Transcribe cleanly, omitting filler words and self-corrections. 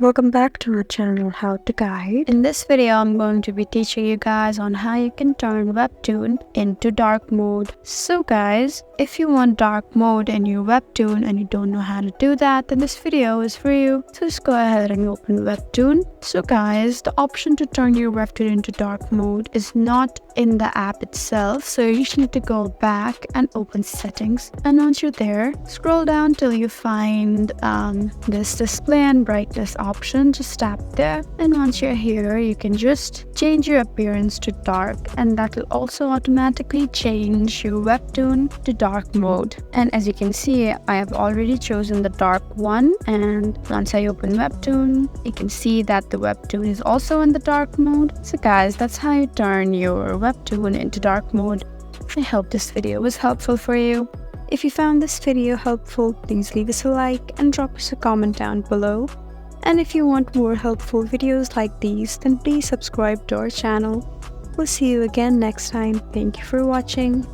Welcome back to our channel How to Guide. In this video, I'm going to be teaching you guys on how you can turn Webtoon into dark mode. So guys, if you want dark mode in your Webtoon and you don't know how to do that, then this video is for you. So just go ahead and open Webtoon. So guys, the option to turn your Webtoon into dark mode is not in the app itself. So you just need to go back and open settings. And once you're there, scroll down till you find this display and brightness option. Just tap there, and once you're here, you can just change your appearance to dark, and that will also automatically change your Webtoon to dark mode. And as you can see, I have already chosen the dark one, and once I open Webtoon, you can see that the Webtoon is also in the dark mode. So guys, that's how you turn your Webtoon into dark mode. I hope this video was helpful for you. If you found this video helpful, please leave us a like and drop us a comment down below. And if you want more helpful videos like these, then please subscribe to our channel. We'll see you again next time. Thank you for watching.